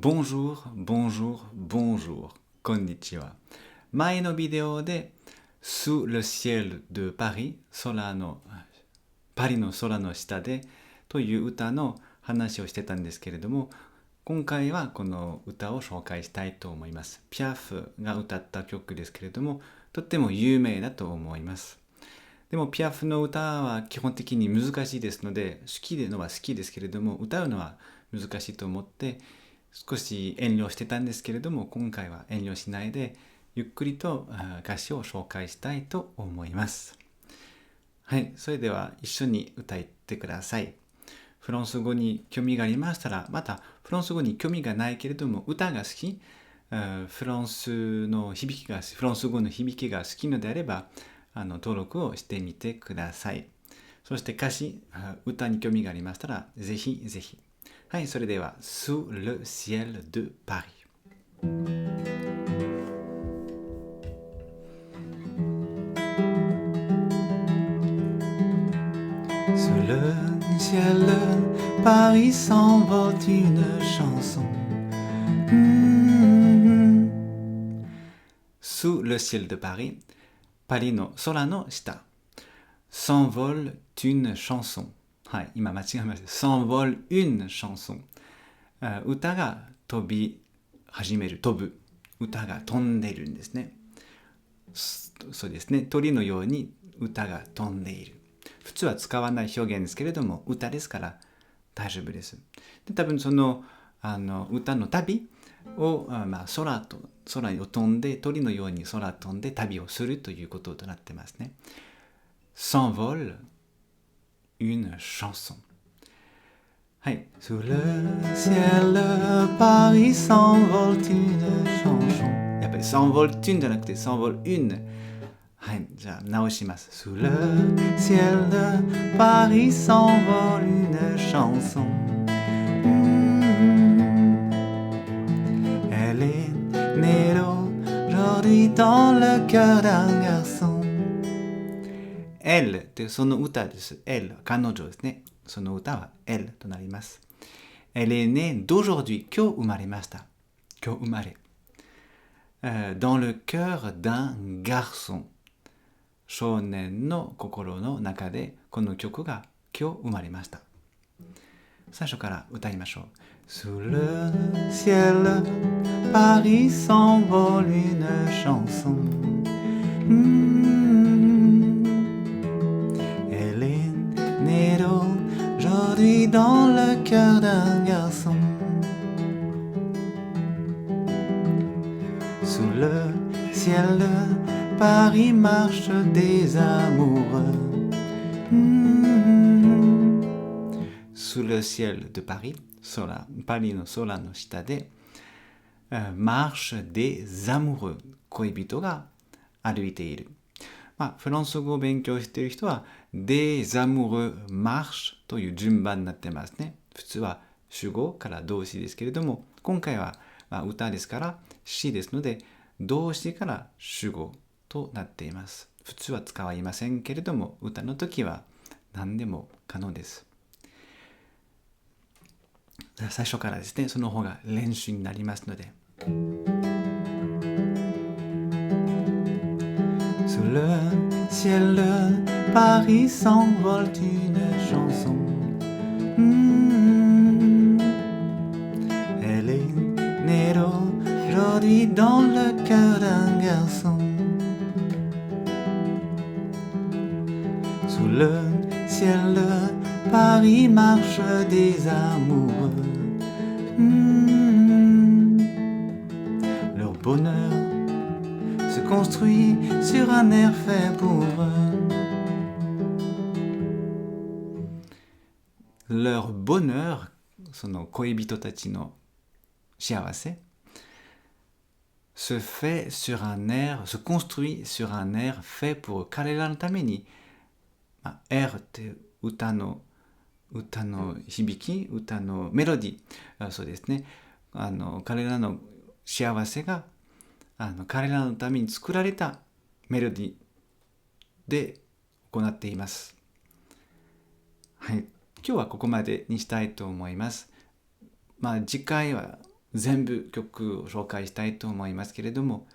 Bonjour, bonjour, bonjour. こんにちは。前のビデオで Sous le ciel de Paris パリの空の下でという歌の話をしてたんですけれども、今回はこの歌を紹介したいと思います。ピアフが歌った曲ですけれども、とっても有名だと思います。でもピアフの歌は基本的に難しいですので、好きなのは好きですけれども、歌うのは難しいと思って少し遠慮してたんですけれども、今回は遠慮しないでゆっくりと歌詞を紹介したいと思います。はい、それでは一緒に歌ってください。フランス語に興味がありましたら、またフランス語に興味がないけれども歌が好き、フランス語の響きが好きのであれば、登録をしてみてください。そして歌に興味がありましたら、ぜひぜひ。はい、それでは、Sous le ciel de Paris。Sous le ciel de Paris s'envole une chanson. Sous le ciel de Paris, パリの空の下。S'envole une chanson. はい、今間違えました。S'envole une chanson. 歌が飛び始める、飛ぶ。歌が飛んでいるんですね。そうですね。鳥のように歌が飛んでいる。普通は使わない表現ですけれども、歌ですから大丈夫です。で、多分その歌の旅を、空を飛んで、鳥のように空を飛んで旅をするということとなってますね。S'envole une chanson. はい。Sous le ciel de Paris s'envole une chanson. やっぱり s'envole une じゃなくて s'envole une。はい。じゃあ直します。Sous le ciel de Paris s'envole une chanson. Elle est née aujourd'hui dans le cœur d'un garçon.Elle ってその歌です。Elle、彼女ですね。その歌は Elle となります。Elle est née d'aujourd'hui. 今日生まれました。今日生まれ。dans le cœur d'un garçon. 少年の心の中でこの曲が今日生まれました。最初から歌いましょう。Sous le ciel, Paris s'envole une chanson.Elle est née d'aujourd'hui dans le cœur d'un garçon. Sous le ciel de Paris marchent des amoureux. Sous le ciel de Paris, パリの空の下で、marche des amoureux、恋人が歩いている。フランス語を勉強している人は des amoureux marche という順番になってますね。普通は主語から動詞ですけれども、今回は歌ですから詞ですので、動詞から主語となっています。普通は使いませんけれども、歌の時は何でも可能です。最初からですね、その方が練習になりますので。Sous le ciel de Paris s'envole une chanson. Elle est née aujourd'hui dans le cœur d'un garçon. Sous le ciel de Paris marchent des amoureux. Leur bonheur se construit sur un air fait pour eux. Leur bonheur, その恋人たちの幸せ se construit sur un air fait pour 彼らのために、air って歌の響き、歌のメロディー、そうですね。彼らの幸せが彼らのために作られたメロディーで行っています。はい。今日はここまでにしたいと思います。次回は全部曲を紹介したいと思いますけれども、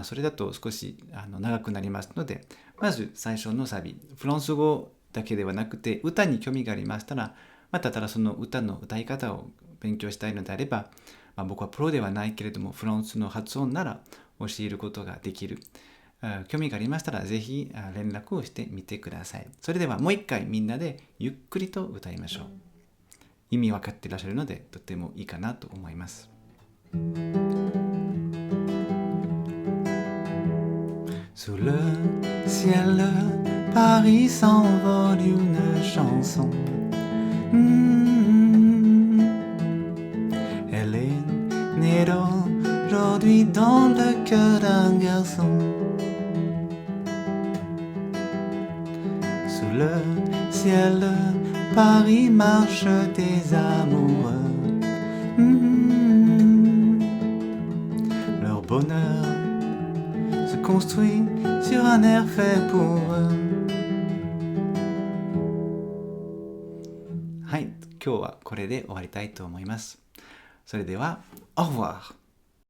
それだと少し長くなりますので、まず最初のサビ、フランス語だけではなくて歌に興味がありましたら、ただその歌の歌い方を勉強したいのであれば、僕はプロではないけれどもフランスの発音なら教えることができる。興味がありましたらぜひ連絡をしてみてください。それではもう一回みんなでゆっくりと歌いましょう。意味分かっていらっしゃるのでとてもいいかなと思います。Sous le ciel, Paris s'envole une chanson. Elle est née aujourd'hui dans le cœur d'un garçon. Sous le ciel, Paris marche des amoureux. Leur bonheur se construit sur un air fait pour eux. はい、今日はこれで終わりたいと思います。それでは、au revoir!